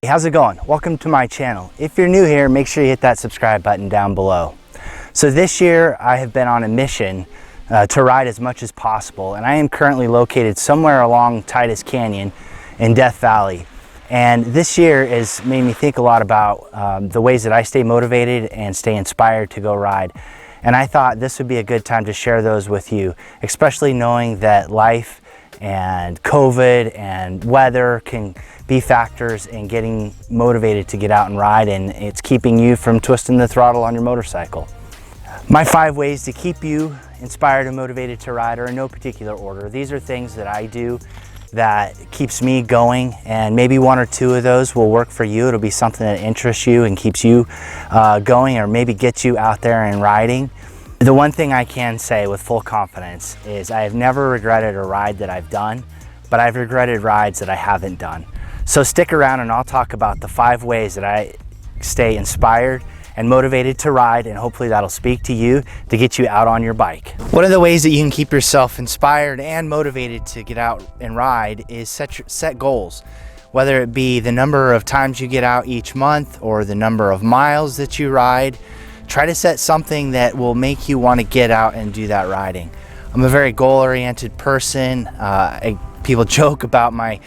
How's it going? Welcome to my channel. If you're new here, make sure you hit that subscribe button down below. So this year I have been on a mission to ride as much as possible, and I am currently located somewhere along Titus Canyon in Death Valley. And this year has made me think a lot about the ways that I stay motivated and stay inspired to go ride. And I thought this would be a good time to share those with you, especially knowing that life and COVID and weather can be factors in getting motivated to get out and ride, and it's keeping you from twisting the throttle on your motorcycle. My 5 ways to keep you inspired and motivated to ride are in no particular order. These are things that I do that keeps me going, and maybe 1 or 2 of those will work for you. It'll be something that interests you and keeps you going, or maybe gets you out there and riding. The one thing I can say with full confidence is I have never regretted a ride that I've done, but I've regretted rides that I haven't done. So stick around and I'll talk about the 5 ways that I stay inspired and motivated to ride, and hopefully that'll speak to you to get you out on your bike. One of the ways that you can keep yourself inspired and motivated to get out and ride is set goals. Whether it be the number of times you get out each month or the number of miles that you ride, try to set something that will make you want to get out and do that riding. I'm a very goal-oriented person. People joke about my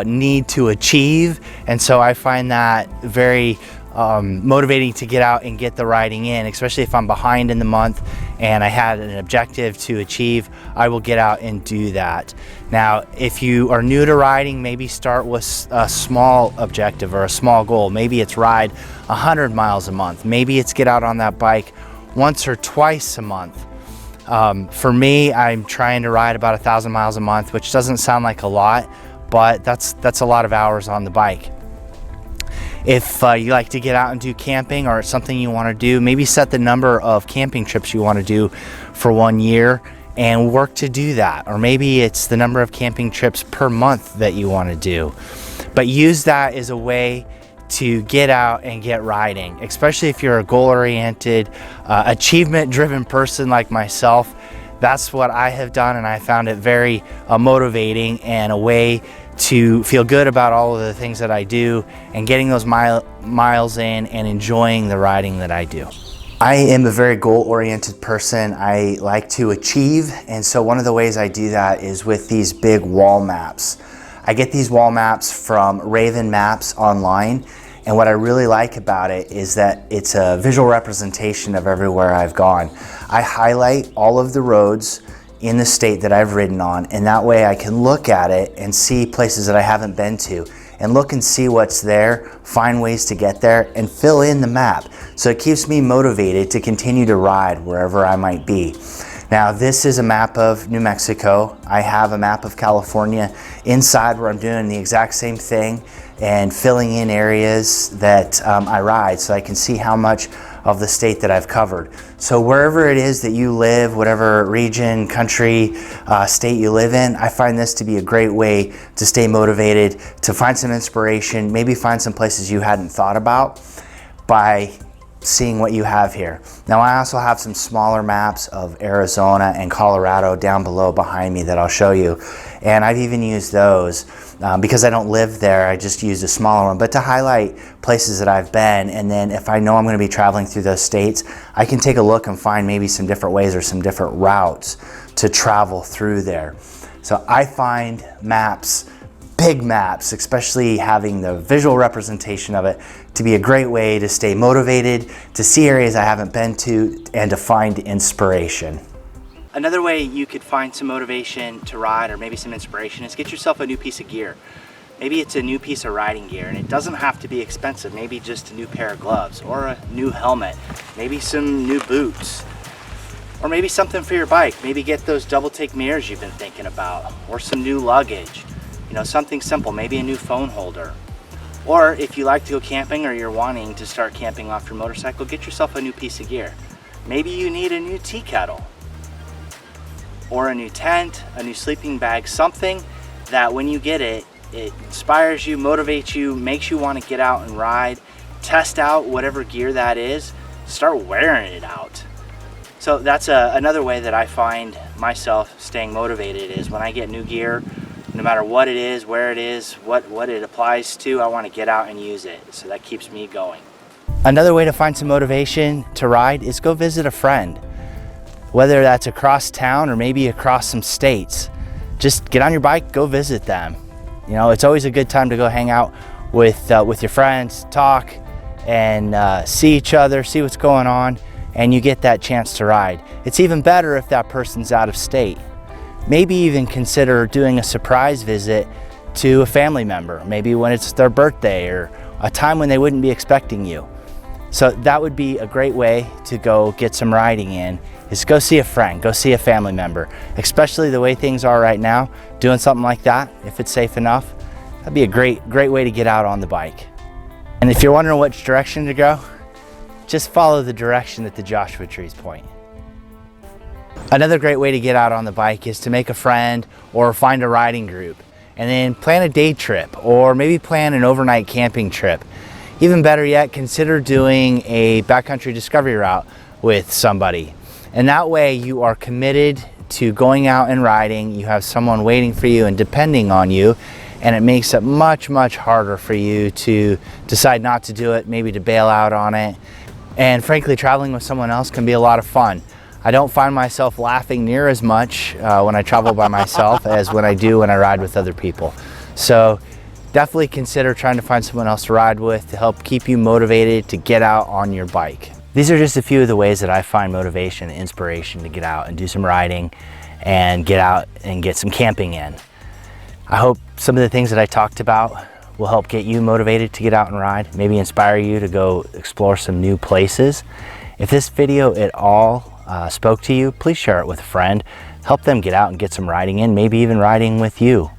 need to achieve, and so I find that very motivating to get out and get the riding in, especially if I'm behind in the month and I had an objective to achieve. I will get out and do that. Now, if you are new to riding, maybe start with a small objective or a small goal. Maybe it's ride 100 miles a month. Maybe it's get out on that bike once or twice a month. For me, I'm trying to ride about 1,000 miles a month, which doesn't sound like a lot, but that's a lot of hours on the bike. If you like to get out and do camping, or it's something you want to do, maybe set the number of camping trips you want to do for 1 year and work to do that. Or maybe it's the number of camping trips per month that you want to do. But use that as a way to get out and get riding, especially if you're a goal-oriented, achievement-driven person like myself. That's what I have done, and I found it very motivating and a way to feel good about all of the things that I do and getting those miles in and enjoying the riding that I do. I am a very goal-oriented person. I like to achieve, and so one of the ways I do that is with these big wall maps. I get these wall maps from Raven Maps online, and what I really like about it is that it's a visual representation of everywhere I've gone. I highlight all of the roads in the state that I've ridden on, and that way I can look at it and see places that I haven't been to and look and see what's there, find ways to get there, and fill in the map. So it keeps me motivated to continue to ride wherever I might be. Now, this is a map of New Mexico. I have a map of California inside where I'm doing the exact same thing and filling in areas that I ride, so I can see how much of the state that I've covered. So wherever it is that you live, whatever region, country, state you live in, I find this to be a great way to stay motivated, to find some inspiration, maybe find some places you hadn't thought about by seeing what you have here. Now, I also have some smaller maps of Arizona and Colorado down below behind me that I'll show you, and I've even used those because I don't live there. I just used a smaller one, but to highlight places that I've been, and then if I know I'm going to be traveling through those states, I can take a look and find maybe some different ways or some different routes to travel through there. So I find maps, big maps, especially having the visual representation of it, to be a great way to stay motivated, to see areas I haven't been to, and to find inspiration. Another way you could find some motivation to ride, or maybe some inspiration, is get yourself a new piece of gear. Maybe it's a new piece of riding gear, and it doesn't have to be expensive. Maybe just a new pair of gloves, or a new helmet, maybe some new boots, or maybe something for your bike. Maybe get those double take mirrors you've been thinking about, or some new luggage. You know, something simple, maybe a new phone holder. Or if you like to go camping, or you're wanting to start camping off your motorcycle, get yourself a new piece of gear. Maybe you need a new tea kettle, or a new tent, a new sleeping bag, something that when you get it, it inspires you, motivates you, makes you want to get out and ride. Test out whatever gear that is, start wearing it out. So that's another way that I find myself staying motivated, is when I get new gear, no matter what it is, where it is, what it applies to, I want to get out and use it. So that keeps me going. Another way to find some motivation to ride is go visit a friend. Whether that's across town or maybe across some states, just get on your bike, go visit them. You know, it's always a good time to go hang out with your friends, talk, and see each other, see what's going on, and you get that chance to ride. It's even better if that person's out of state. Maybe even consider doing a surprise visit to a family member, maybe when it's their birthday or a time when they wouldn't be expecting you. So that would be a great way to go get some riding in, is go see a friend, go see a family member. Especially the way things are right now, doing something like that, if it's safe enough, that'd be a great way to get out on the bike. And if you're wondering which direction to go, just follow the direction that the Joshua trees point. Another great way to get out on the bike is to make a friend or find a riding group and then plan a day trip or maybe plan an overnight camping trip. Even better yet, consider doing a backcountry discovery route with somebody. And that way you are committed to going out and riding, you have someone waiting for you and depending on you, and it makes it much harder for you to decide not to do it, maybe to bail out on it. And frankly, traveling with someone else can be a lot of fun. I don't find myself laughing near as much when I travel by myself as when I do when I ride with other people. So definitely consider trying to find someone else to ride with to help keep you motivated to get out on your bike. These are just a few of the ways that I find motivation and inspiration to get out and do some riding and get out and get some camping in. I hope some of the things that I talked about will help get you motivated to get out and ride, maybe inspire you to go explore some new places. If this video at all spoke to you, please share it with a friend. Help them get out and get some riding in, maybe even riding with you.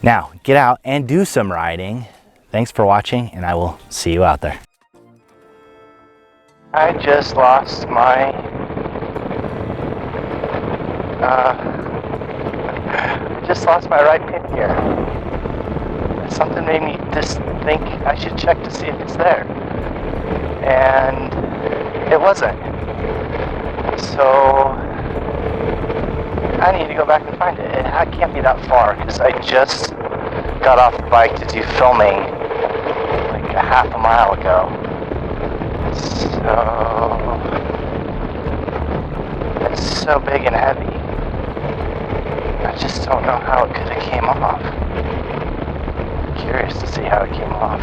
Now, get out and do some riding. Thanks for watching, and I will see you out there. I just lost my ride pin here. Something made me just think I should check to see if it's there, and it wasn't. So I need to go back and find it. It can't be that far because I just got off the bike to do filming like a half a mile ago. So it's so big and heavy. I just don't know how it could have came off. I'm curious to see how it came off.